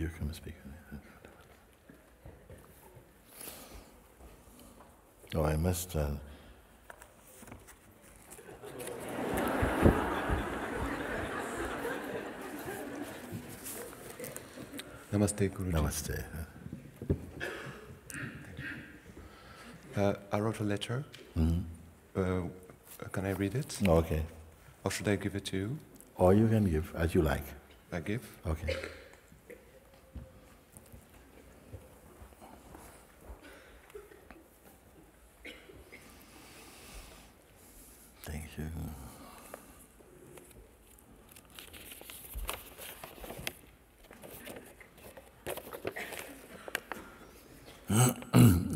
You can speak. Oh, I must. Namaste, Guruji. Namaste. I wrote a letter. Mm-hmm. Can I read it? Okay. Or should I give it to you? Or you can give, as you like. I give? Okay. Thank you.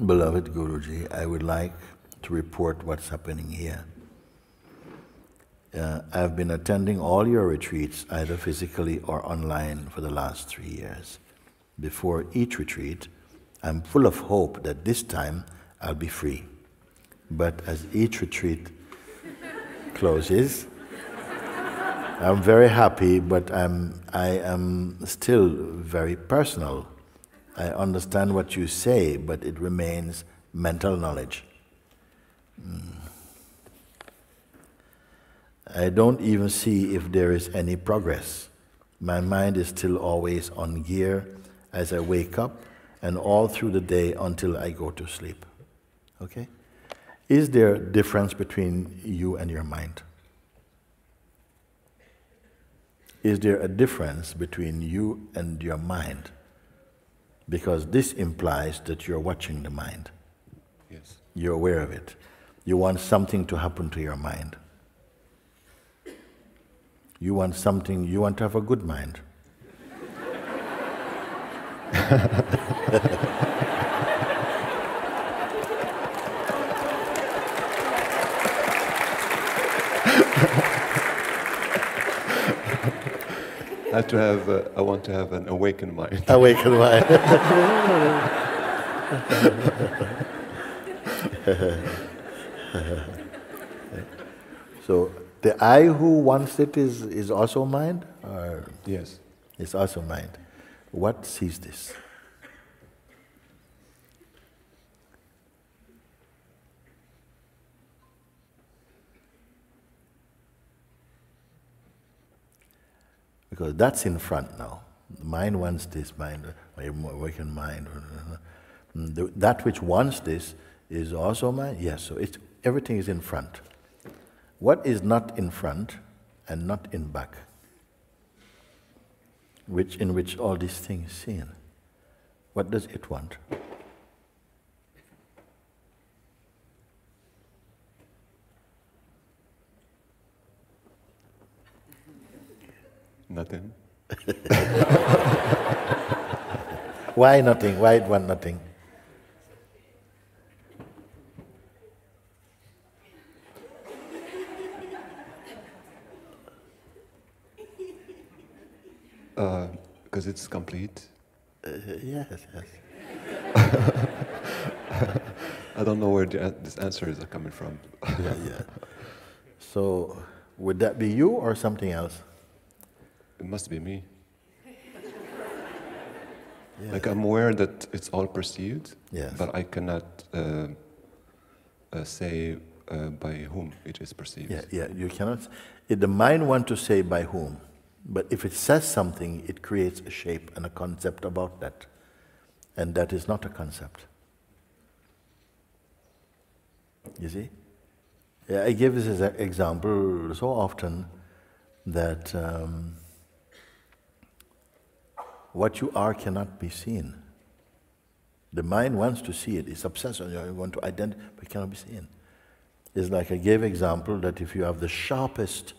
Beloved Guruji, I would like to report what's happening here. I've been attending all your retreats, either physically or online, for the last 3 years. Before each retreat, I'm full of hope that this time I'll be free. But as each retreat closes, I'm very happy, but I am still very personal. I understand what you say, but it remains mental knowledge. I don't even see if there is any progress. My mind is still always on gear as I wake up and all through the day until I go to sleep. Okay? Is there a difference between you and your mind? Is there a difference between you and your mind? Because this implies that you're watching the mind. Yes. You're aware of it. You want something to happen to your mind. You want something, you want to have a good mind. I want to have an awakened mind. Awakened mind. So the I who wants it is also mind? Or Yes. it's also mind. What sees this? Because that's in front now. The mind wants this, mind, awakened mind. That which wants this is also mind? Yes, so everything is in front. What is not in front and not in back? In which all these things seen. What does it want? Nothing. Why nothing? Why it want nothing? Because it's complete. Yes. I don't know where these answers are coming from. Yeah. So, would that be you or something else? It must be me. Yeah. Like I'm aware that it's all perceived, Yes. but I cannot say by whom it is perceived. Yeah, you cannot. The mind wants to say by whom, but if it says something, it creates a shape and a concept about that, and that is not a concept. You see? Yeah, I give this as an example so often that what you are cannot be seen. The mind wants to see it, it's obsessed on it, you want to identify, but it cannot be seen. It's like I gave example that if you have the sharpest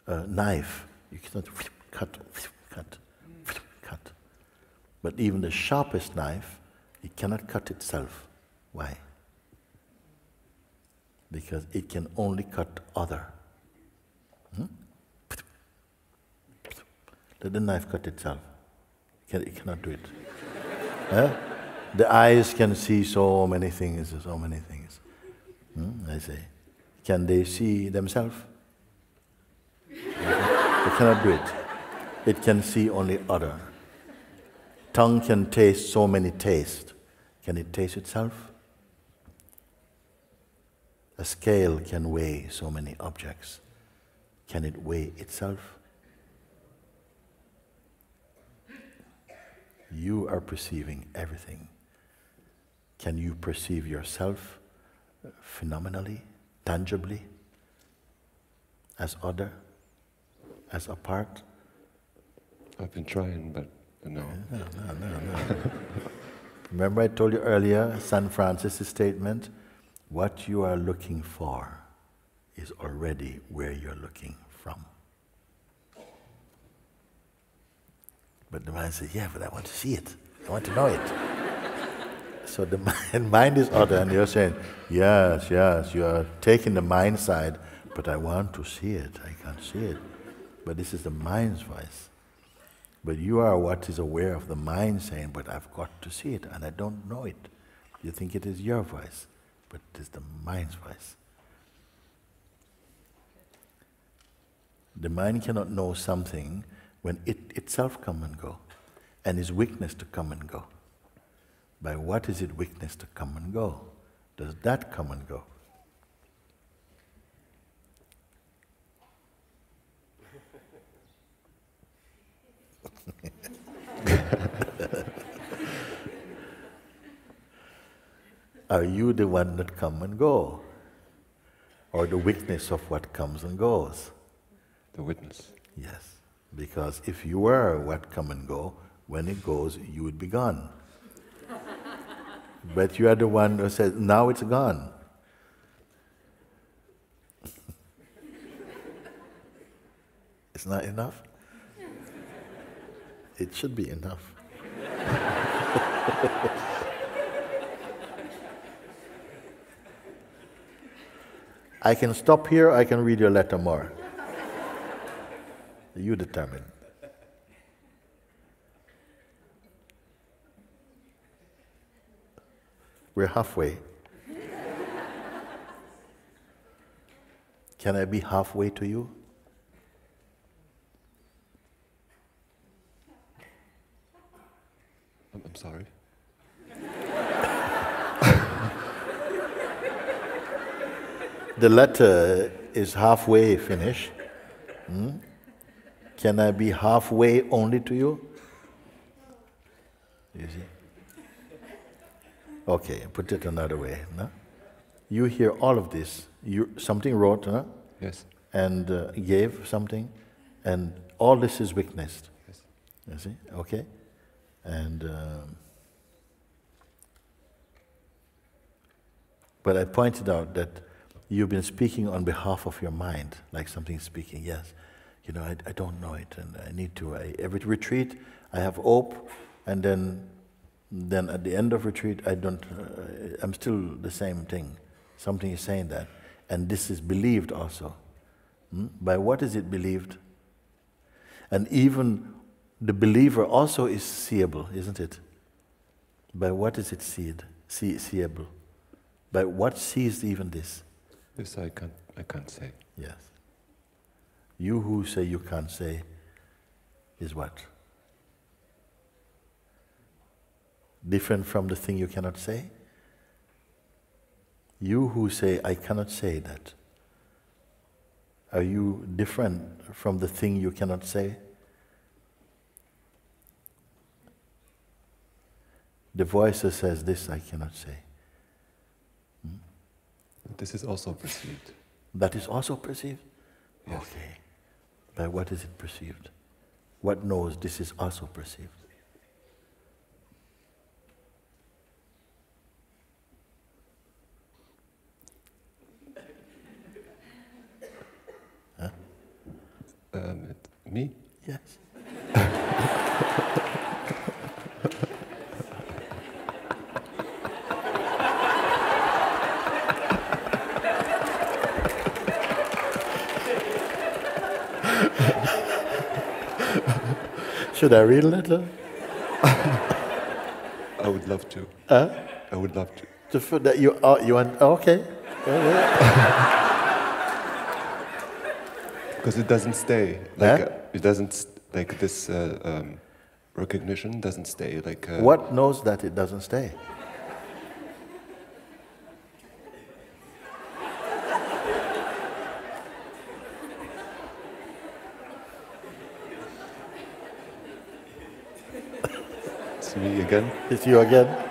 knife, you cannot cut. But even the sharpest knife, it cannot cut itself. Why? Because it can only cut other. Let the knife cut itself. It cannot do it. The eyes can see so many things. I say, can they see themselves? They cannot do it. It can see only other. tongue can taste so many tastes. Can it taste itself? A scale can weigh so many objects. Can it weigh itself? You are perceiving everything. Can you perceive yourself phenomenally, tangibly, as other, as apart? I've been trying, but no. No. Remember I told you earlier, San Francis' statement, what you are looking for is already where you're looking from. But the mind says, yeah, but I want to see it. I want to know it. So the mind is other, and you're saying, yes, you are taking the mind side, but I want to see it. I can't see it. But this is the mind's voice. But you are what is aware of the mind saying, but I've got to see it, and I don't know it. You think it is your voice, but it is the mind's voice. The mind cannot know something when it itself come and go, and is weakness to come and go. By what is it weakness to come and go? Does that come and go? Are you the one that come and go? Or the witness of what comes and goes? The witness. Yes, because if you were what come and go, when it goes, you would be gone. But you are the one who says, now it's gone. It's not enough? It should be enough. I can stop here, I can read your letter more. You determine. We're halfway. Can I be halfway to you? I'm sorry. The letter is halfway finished. Can I be halfway only to you? You see? Okay, put it another way. No? You hear all of this. You something wrote, no? Yes. And gave something, and all this is witnessed. Yes. You see? Okay? And but I pointed out that you've been speaking on behalf of your mind, like something speaking. Yes, you know, I don't know it, and I need to. Every retreat, I have hope, and then at the end of retreat, I don't. I'm still the same thing. Something is saying that, and this is believed also. By what is it believed? And even the believer also is seeable, isn't it? By what is it seeable? By what sees even this? This I can't say. Yes. You who say you can't say is what? Different from the thing you cannot say? You who say I cannot say that, are you different from the thing you cannot say? The voice that says this I cannot say. This is also perceived. That is also perceived? Yes. Okay. By what is it perceived? What knows this is also perceived? Huh? Me? Yes. Should I read a letter? I would love to. I would love to. That you want? Okay. Because it doesn't stay. Like it doesn't like this recognition doesn't stay. Like what knows that it doesn't stay? It's me again. It's you again.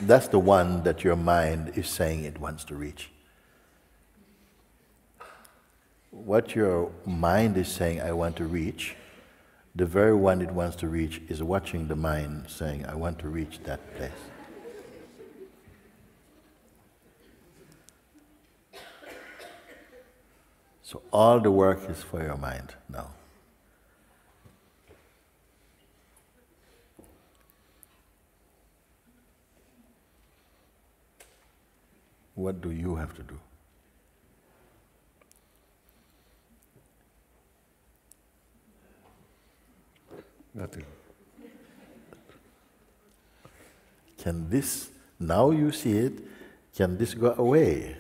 That's the one that your mind is saying it wants to reach. What your mind is saying, I want to reach, the very one it wants to reach is watching the mind saying, I want to reach that place. So all the work is for your mind now. What do you have to do? Nothing. Can this, now you see it, can this go away?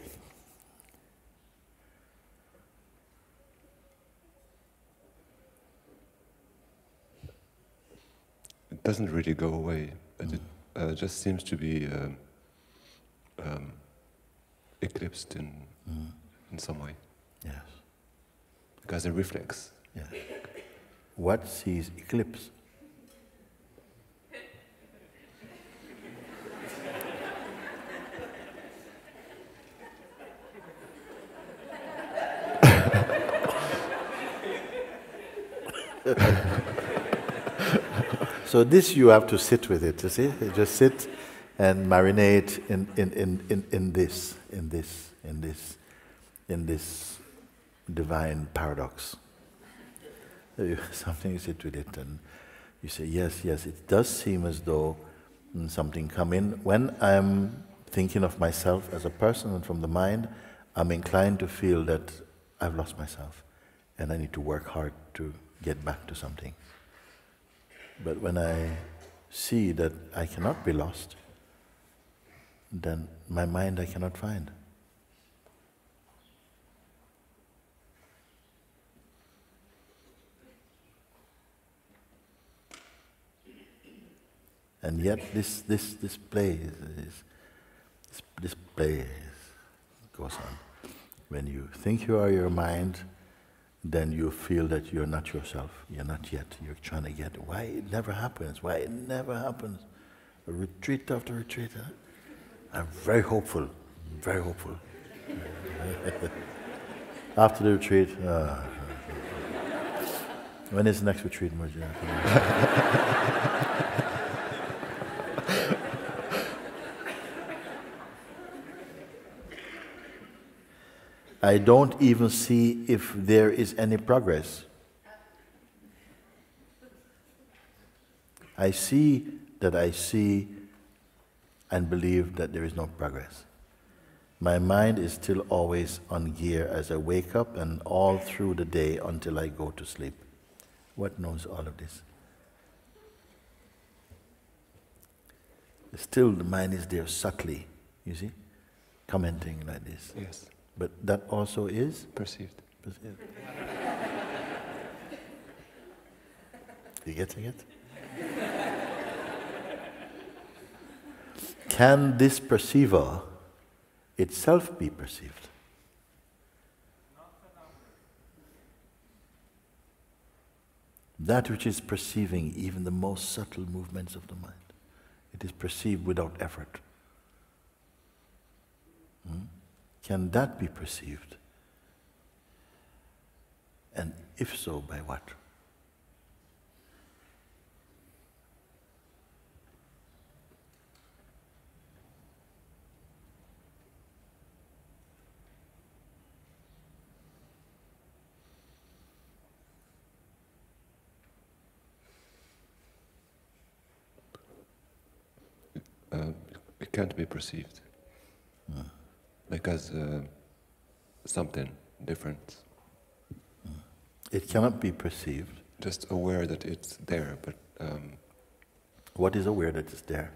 It doesn't really go away, but it just seems to be eclipsed in some way. Yes. Because it reflects. Yes. What sees eclipse? So this you have to sit with it, you see? You just sit and marinate in this divine paradox. Something, you sit with it and you say, yes, it does seem as though something come in. When I'm thinking of myself as a person and from the mind, I'm inclined to feel that I've lost myself and I need to work hard to get back to something. But when I see that I cannot be lost, then my mind I cannot find. And yet this play goes on. When you think you are your mind, then you feel that you're not yourself. You're not yet. You're trying to get why it never happens. Why it never happens. A retreat after retreat. Huh? I'm very hopeful. Very hopeful. After the retreat. When is the next retreat, Mooji? I don't even see if there is any progress. I see that I see and believe that there is no progress. My mind is still always on gear as I wake up and all through the day until I go to sleep. What knows all of this? Still the mind is there subtly, you see, commenting like this. Yes. But that also is Perceived. You getting it? Can this perceiver itself be perceived? That which is perceiving even the most subtle movements of the mind, it is perceived without effort. Can that be perceived? And if so, by what? It can't be perceived. Because something different. It cannot be perceived. Just aware that it's there, but what is aware that it's there?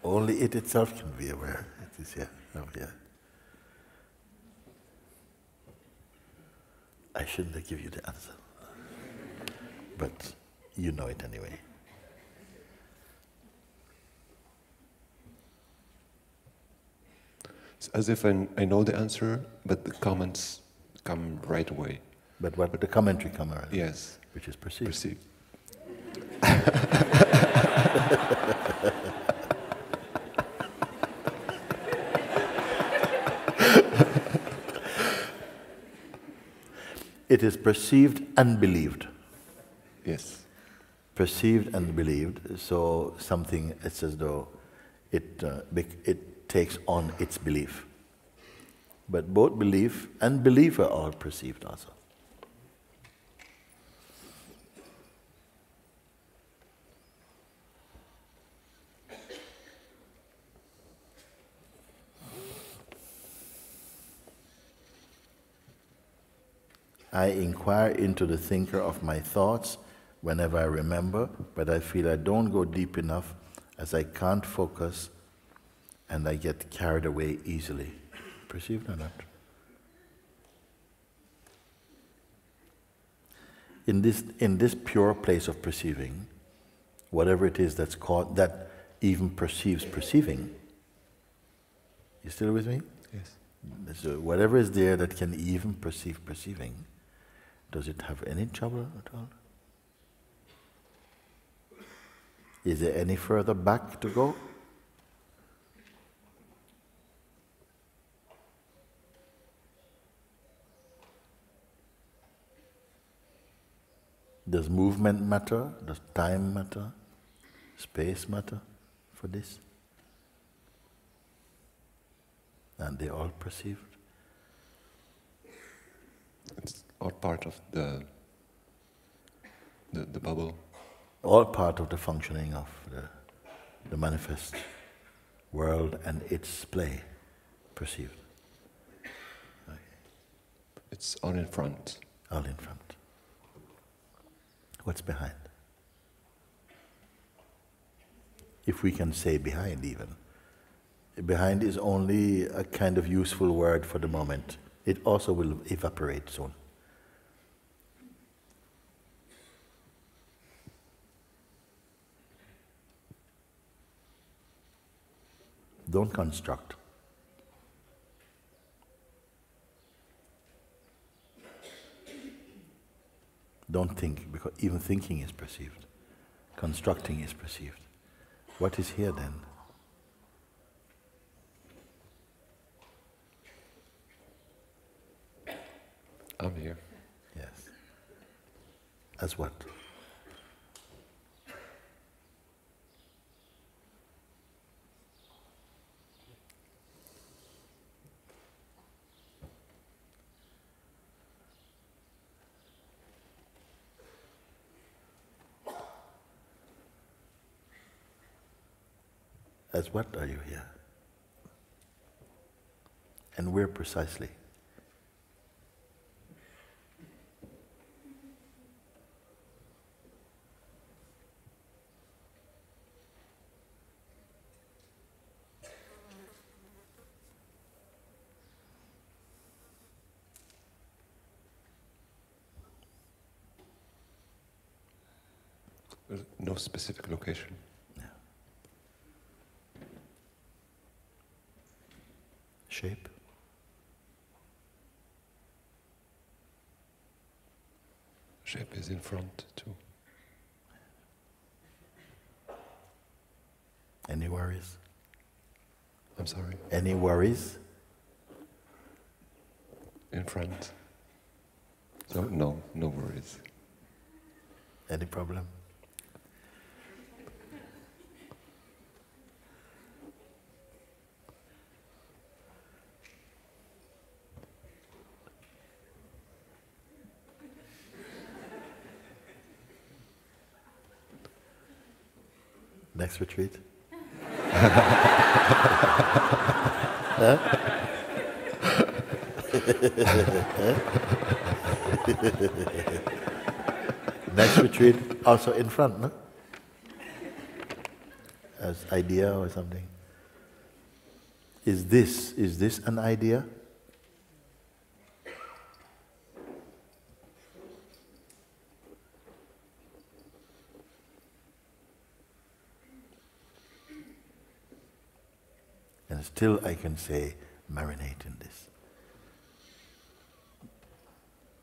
Only it itself can be aware. It is here, over here. I shouldn't have given you the answer, but you know it anyway. It's as if I know the answer, but the comments come right away. But what the commentary come around? Yes. Which is perceived. Perceived. It is perceived and believed. Yes. Perceived and believed. So something, it's as though it takes on its belief. But both belief and belief are all perceived also. I inquire into the thinker of my thoughts whenever I remember, but I feel I don't go deep enough as I can't focus and I get carried away easily. Perceived or not? In this pure place of perceiving, whatever it is that's called, that even perceives perceiving, you still with me? Yes. So whatever is there that can even perceive perceiving, does it have any trouble at all? Is there any further back to go? Does movement matter? Does time matter? Space matter for this? And they all perceived? It's all part of the bubble. All part of the functioning of the manifest world and its play, perceived. Okay. It's all in front. All in front. What's behind? If we can say behind even. Behind is only a kind of useful word for the moment. It also will evaporate soon. Don't construct. Don't think, because even thinking is perceived. Constructing is perceived. What is here then? I'm here. Yes. As what? As what are you here? And where precisely? No specific location. Yeah. Shape? Shape is in front too. Any worries? I'm sorry. Any worries? In front. So no worries. Any problem? Next retreat? Next retreat also in front, no? As idea or something. is this an idea? And still I can say, marinate in this.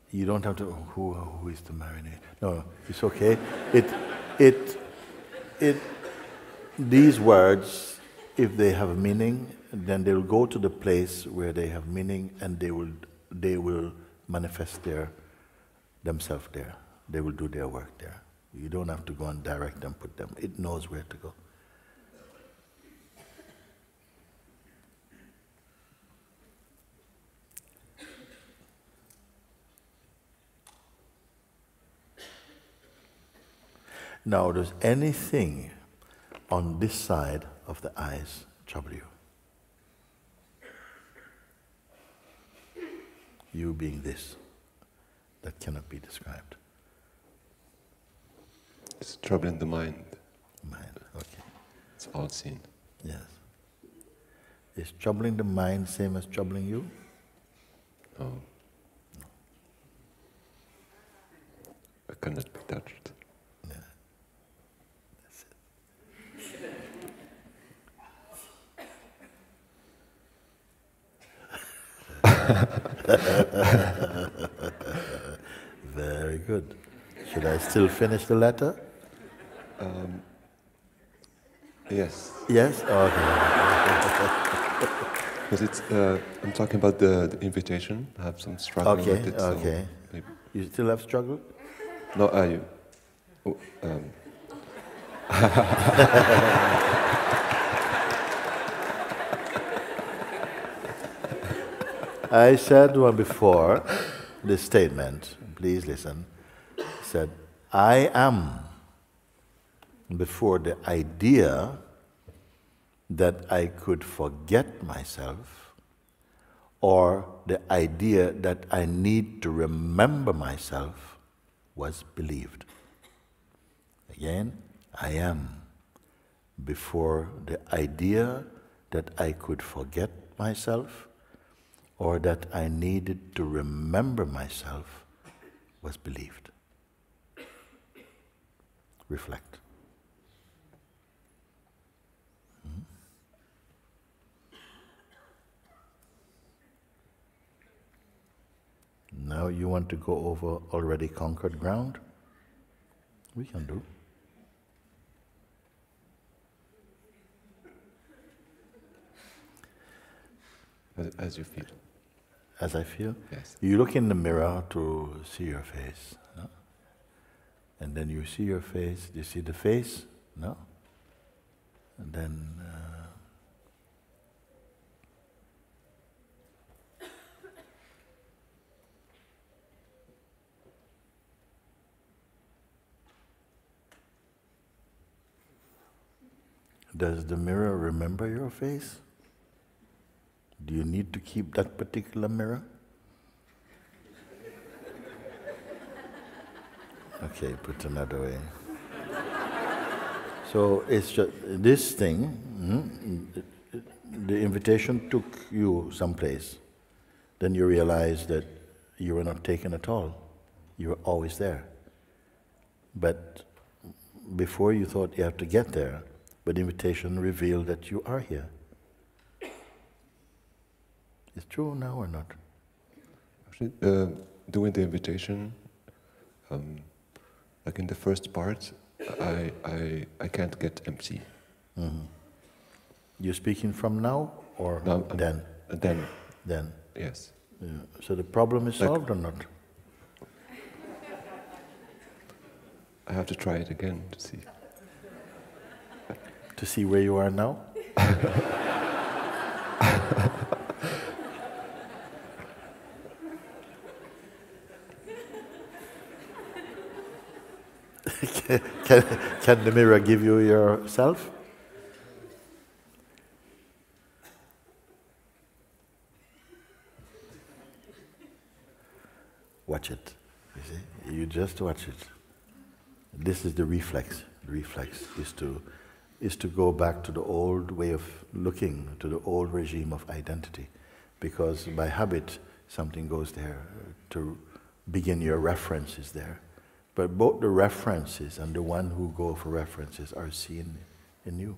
You don't have to, who is to marinate? No, it's okay. These words, if they have meaning, then they'll go to the place where they have meaning, and they will manifest themselves there. They will do their work there. You don't have to go and direct them, put them. It knows where to go. Now, does anything on this side of the eyes trouble you? You being this, that cannot be described. It's troubling the mind. Mind, okay. It's all seen. Yes. Is troubling the mind same as troubling you? No. I cannot be touched. Very good. Should I still finish the letter? Yes. Yes? Okay. Because it's, I'm talking about the invitation. I have some struggle with it. Okay. So You still have struggle? no, I said one before, this statement, please listen, said, I am, before the idea that I could forget myself, or the idea that I need to remember myself was believed. Again, I am, before the idea that I could forget myself, or that I needed to remember myself was believed. Reflect. Now you want to go over already conquered ground? We can do. as you feel. As I feel? Yes. You look in the mirror to see your face, no? And then you see your face, you see the face, no? And then does the mirror remember your face? Do you need to keep that particular mirror? Okay, put another way. So it's just this thing, the invitation took you someplace. Then you realize that you were not taken at all. You were always there. But before you thought you have to get there, but the invitation revealed that you are here. It's true now or not? Actually, doing the invitation, like in the first part, I can't get empty. Mm-hmm. You speaking from now or No, then? Then. Then. Yes. Yeah. So the problem is solved or not? I have to try it again to see. To see where you are now? Can the mirror give you yourself? Watch it. You see? You just watch it. This is the reflex. The reflex is to is to go back to the old way of looking, to the old regime of identity. Because by habit, something goes there to begin your references there. But both the references and the one who go for references are seen in you.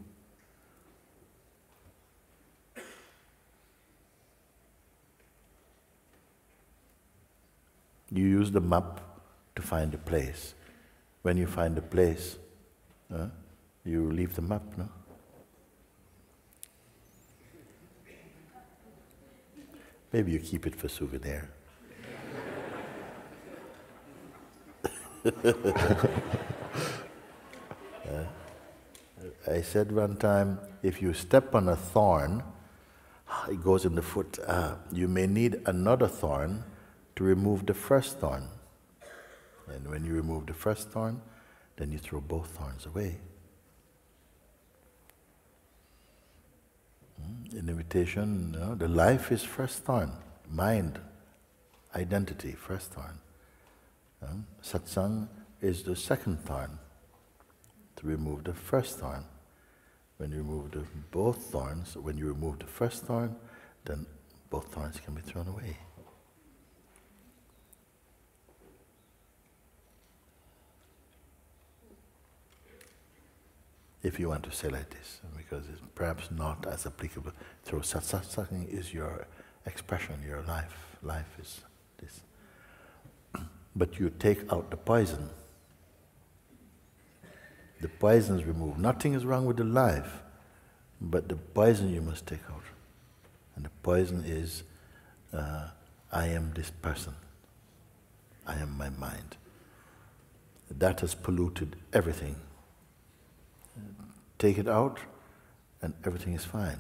You use the map to find the place. When you find the place, you leave the map, no? Maybe you keep it for souvenir. I said one time, if you step on a thorn, it goes in the foot, you may need another thorn to remove the first thorn. And when you remove the first thorn, then you throw both thorns away. In meditation, the life is first thorn. Mind, identity, first thorn. Satsang is the second thorn, to remove the first thorn. When you remove both thorns, when you remove the first thorn, then both thorns can be thrown away. If you want to say like this, because it's perhaps not as applicable through Satsang is your expression, your life. Life is this. But you take out the poison. The poison is removed. Nothing is wrong with the life, but the poison you must take out. And the poison is, I am this person. I am my mind. That has polluted everything. Take it out, and everything is fine.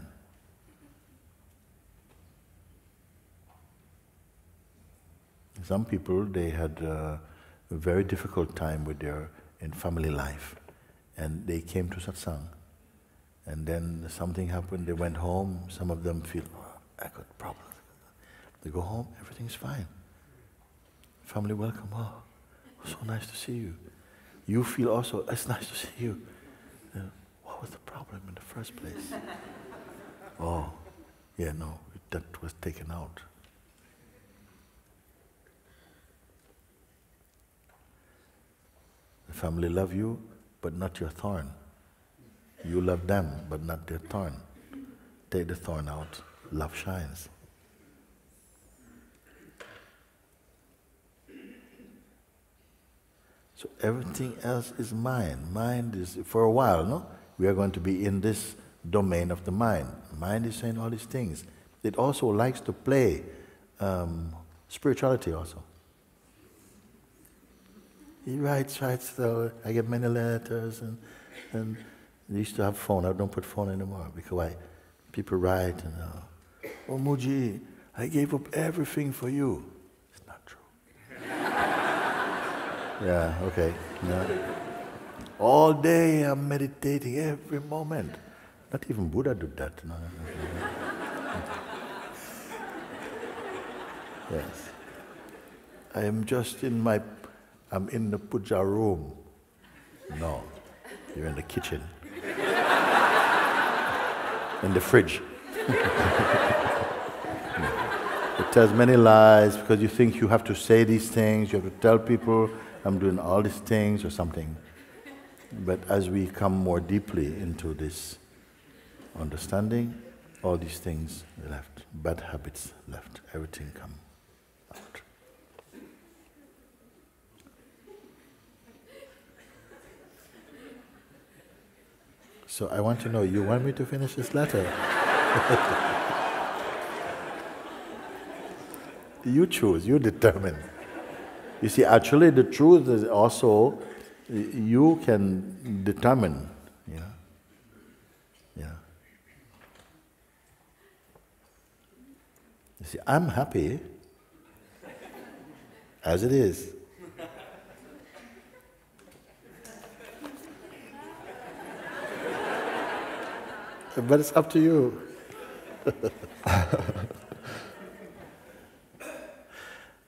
Some people, they had a very difficult time with in family life, and they came to Satsang, and then something happened, they went home, some of them feel, I got problems. They go home, everything's fine. Family welcome, so nice to see you. You feel also, it's nice to see you. What was the problem in the first place? Oh, yeah, no, that was taken out. The family love you, but not your thorn. You love them, but not their thorn. Take the thorn out, love shines. So everything else is mind. Mind is, for a while, no? We are going to be in this domain of the mind. Mind is saying all these things. It also likes to play spirituality also. He writes, so I get many letters, and they used to have phone. I don't put phone anymore, because people write, and oh Mooji, I gave up everything for you. It's not true. Yeah, okay. No. All day I'm meditating, every moment. Not even Buddha did that. No. Yes. I am just I'm in the puja room. No, you're in the kitchen. In the fridge. It tells many lies because you think you have to say these things, you have to tell people I'm doing all these things or something. But as we come more deeply into this understanding, all these things left, bad habits left, everything come out. So I want to know, you want me to finish this letter? You choose, you determine. You see, actually the truth is also, you can determine, yeah. You see, I'm happy as it is. But it's up to you.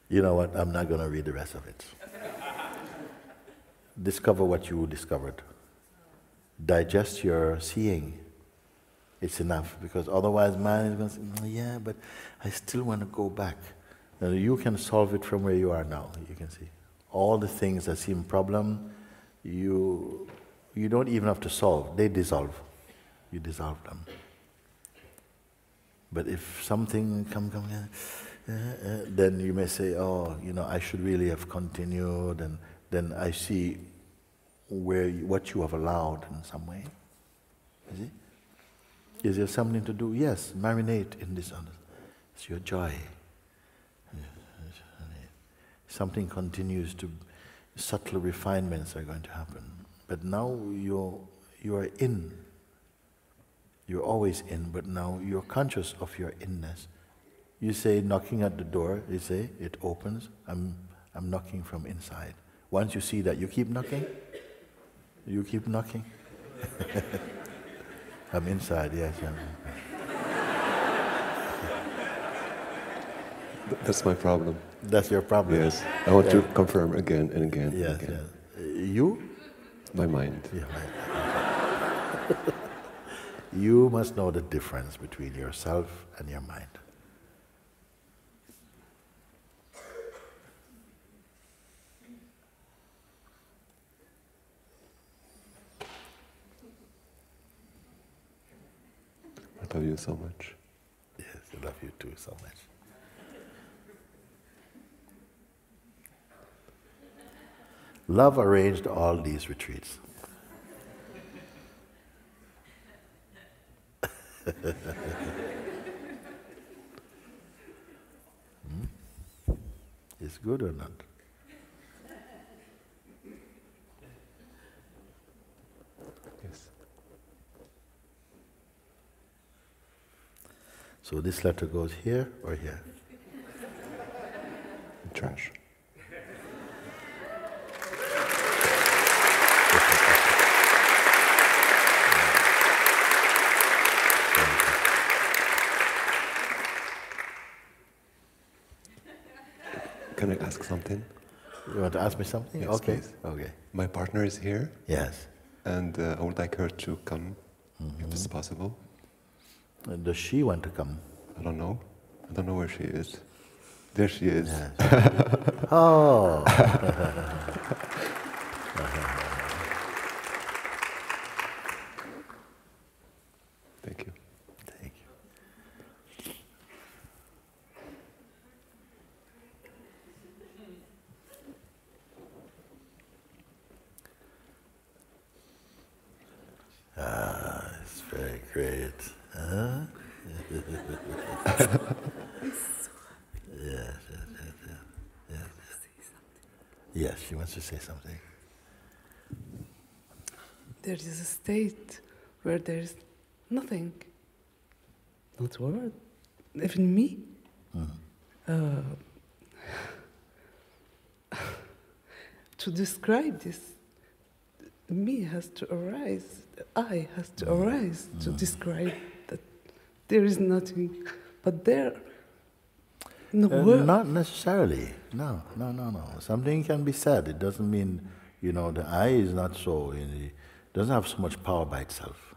You know what? I'm not going to read the rest of it. Discover what you discovered. digest your seeing, it's enough. Because otherwise man is going to say, yeah, but I still want to go back. Now, you can solve it from where you are now, you can see. All the things that seem problem, you don't even have to solve, they dissolve. You dissolve them. But if something then you may say, oh, I should really have continued, and then I see what you have allowed in some way. You see? Is there something to do? Yes, marinate in this. It's your joy. Something continues to, subtle refinements are going to happen. But now you are in. You're always in, but now you're conscious of your inness. You say, knocking at the door, you say, it opens, I'm knocking from inside. Once you see that, you keep knocking. You keep knocking. I'm inside, yes. That's my problem. That's your problem? Yes. I want to confirm again and again. Yes, and again. Yes. You? My mind. Yeah, right. You must know the difference between yourself and your mind. I love you so much. Yes, I love you too so much. Love arranged all these retreats. It's good or not? Yes. So this letter goes here or here? Trash. Can I ask something? You want to ask me something? Yes, okay. please. Okay. My partner is here. Yes. And I would like her to come, if it's possible. And does she want to come? I don't know. I don't know where she is. There she is. Yes. Oh. Thank you. Thank you. It's very great. Huh? Yes, yes, yes, yes, yes. Yes, she wants to say something. There is a state where there is nothing, not word, even me. To describe this, me has to arise, the I has to arise to describe that there is nothing, but there, in the world. Not necessarily. No. Something can be said. It doesn't mean, the I is not so, it doesn't have so much power by itself.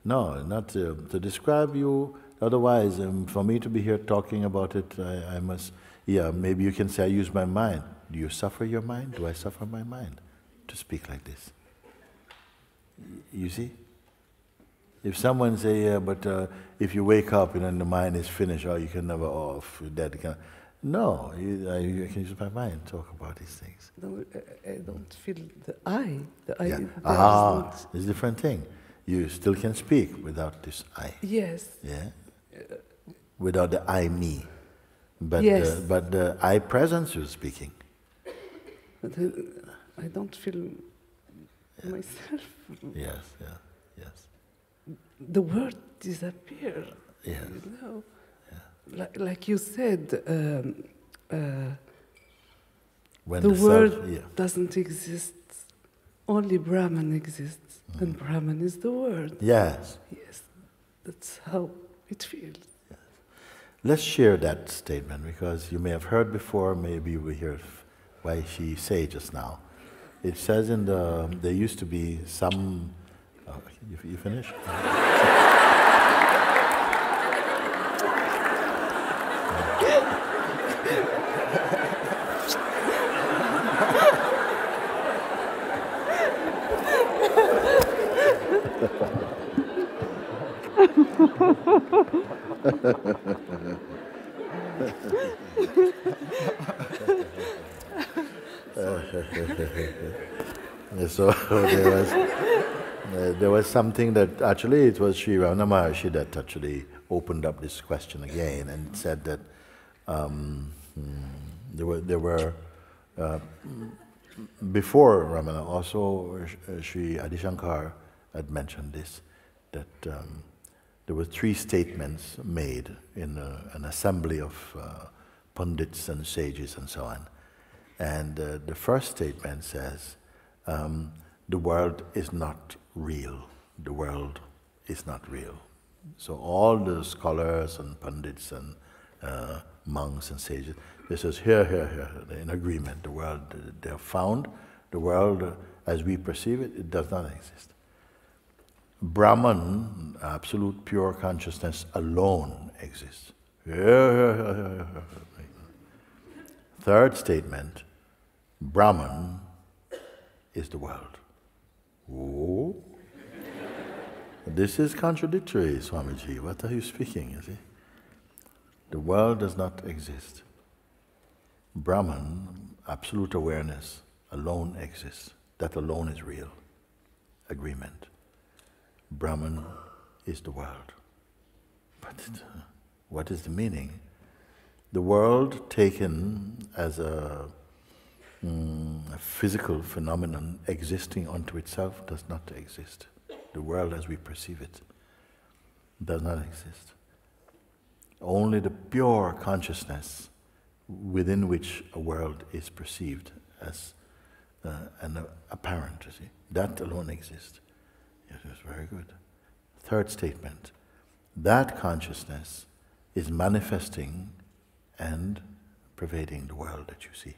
No, not to describe you. Otherwise, for me to be here talking about it, I must, maybe you can say I use my mind. Do you suffer your mind? Do I suffer my mind to speak like this? You see? If someone say, but if you wake up and the mind is finished, or you can never off, you're dead. No, I can use my mind to talk about these things. No, I don't feel the I. The I. Yeah. It's a different thing. You still can speak without this I. Yes. Yeah. Without the I me, but yes. But the I presence you're speaking. But I don't feel myself. Yes. The word disappear. Yes. Yeah. Like you said, When the word self, doesn't exist. Only Brahman exists, and Brahman is the word. Yes. Yes, that's how it feels. Yes. Let's share that statement, because you may have heard before, maybe you will hear why she say just now. It says there used to be some You finish? So there was something that actually it was Sri Ramana Maharshi that actually opened up this question again and said that there were before Ramana also Sri Adi Shankar had mentioned this, that there were 3 statements made in an assembly of pundits and sages and so on. And the first statement says, the world is not real. The world is not real. So all the scholars and pundits and monks and sages, they says, here, they're in agreement. The world, they have found the world as we perceive it, it does not exist. Brahman, absolute pure consciousness alone exists. Third statement, Brahman is the world. Oh. This is contradictory, Swamiji. What are you speaking, you see? The world does not exist. Brahman, absolute awareness, alone exists. That alone is real. Agreement. Brahman is the world. But what is the meaning? The world taken as a physical phenomenon existing unto itself does not exist. The world as we perceive it does not exist. Only the pure consciousness within which a world is perceived as an apparent, you see, that alone exists. Yes, it was very good. Third statement, that consciousness is manifesting and pervading the world that you see.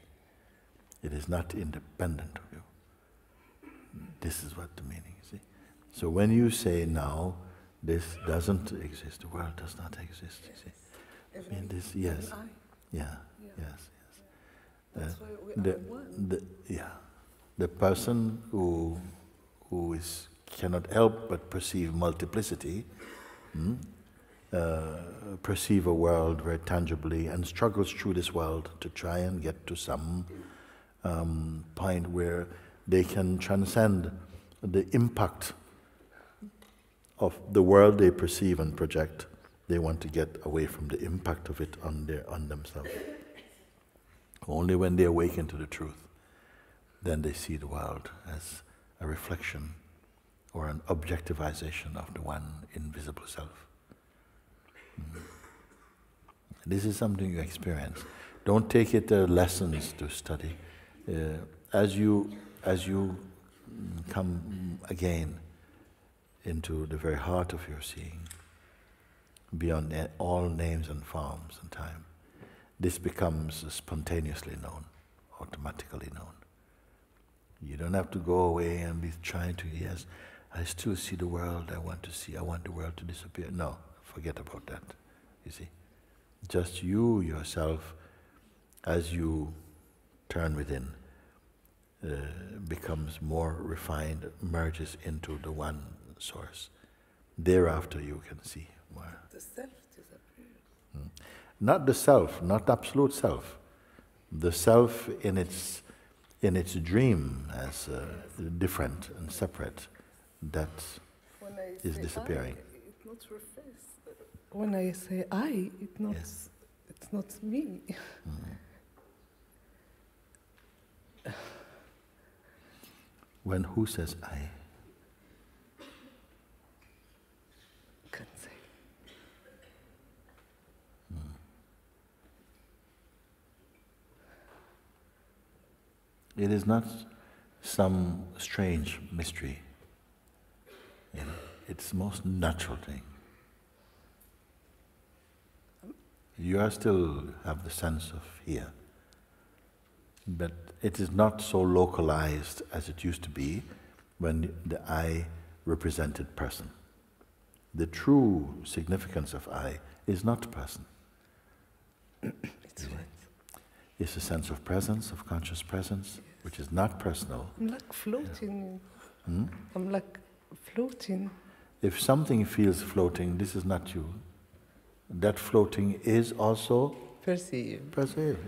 It is not independent of you. This is what the meaning is. See? So when you say now, this doesn't exist, the world does not exist, you see. I mean, this, yes. Yeah, yes. That's why we are one. The person who cannot help but perceive multiplicity, perceive a world very tangibly and struggles through this world to try and get to some point where they can transcend the impact of the world they perceive and project. They want to get away from the impact of it on themselves. Only when they awaken to the truth, then they see the world as a reflection or an objectivization of the one invisible self. This is something you experience. Don't take it lessons to study. As you come again into the very heart of your seeing, beyond all names and forms and time, this becomes spontaneously known, automatically known. You don't have to go away and be trying to, yes, I still see the world I want to see, I want the world to disappear. No, forget about that, you see. Just you, yourself, as you turn within, becomes more refined, merges into the one source. Thereafter you can see more. The self disappears. Not the self, not absolute self. The self in its dream as different and separate, that is disappearing. It not refers. When I say I, it's not me. When who says I? Can say. It is not some strange mystery. You know, it's the most natural thing. You are still have the sense of here, but it is not so localized as it used to be when the I represented person. The true significance of I is not person. It's what? It's a sense of presence, of conscious presence, which is not personal. I'm like floating. Hmm? I'm like floating. If something feels floating, this is not you. That floating is also Perceive. perceived.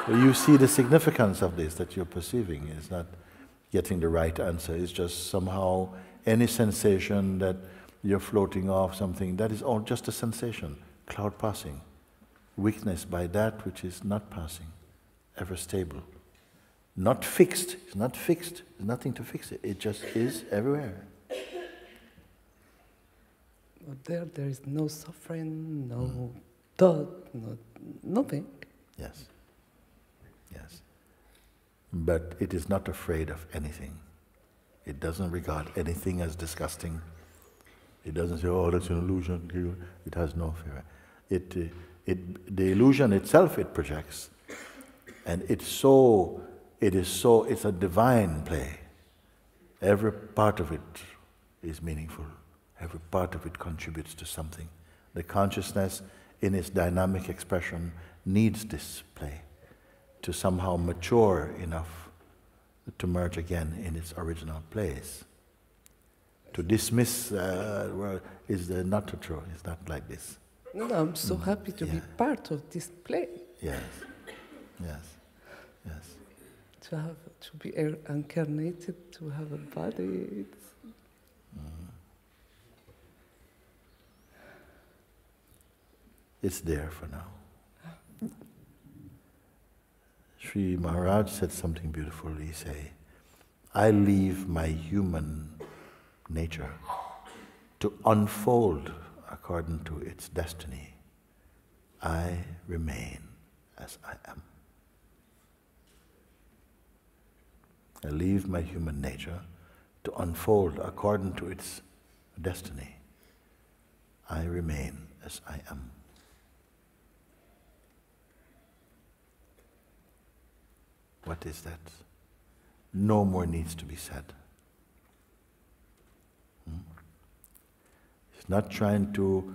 You see the significance of this that you're perceiving is not getting the right answer. It's just somehow any sensation that you're floating off something, that is all just a sensation, cloud passing. Weakness by that which is not passing, ever stable. Not fixed, it's not fixed, there's nothing to fix it, it just is everywhere. There is no suffering, no thought, nothing. Yes, yes. But it is not afraid of anything. It doesn't regard anything as disgusting. It doesn't say, oh, that's an illusion. It has no fear. The illusion itself it projects. And it's a divine play. Every part of it is meaningful. Every part of it contributes to something. The consciousness in its dynamic expression needs this play to somehow mature enough to merge again in its original place. To dismiss is not true. It's not like this. No, I'm so happy to be part of this play. Yes, yes, yes. To be incarnated, to have a body. It's there for now. Sri Maharaj said something beautiful. He said, I leave my human nature to unfold according to its destiny. I remain as I am. I leave my human nature to unfold according to its destiny. I remain as I am. What is that? No more needs to be said. It's not trying to,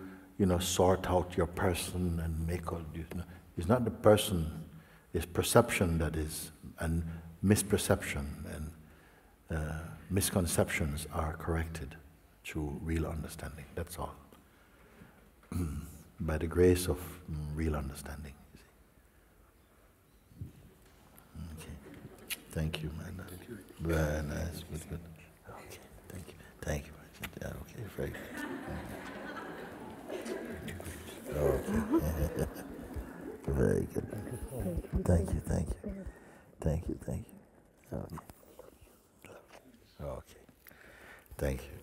sort out your person and make all this. No. It's not the person, it's perception that is, and misperception and misconceptions are corrected through real understanding. That's all. By the grace of real understanding. Thank you, man. Thank you. Very nice. Good, good. Okay, thank you. Thank you. Yeah, okay, very good. Okay. Very good. Thank you, thank you. Thank you, thank you. Okay. Okay. Thank you.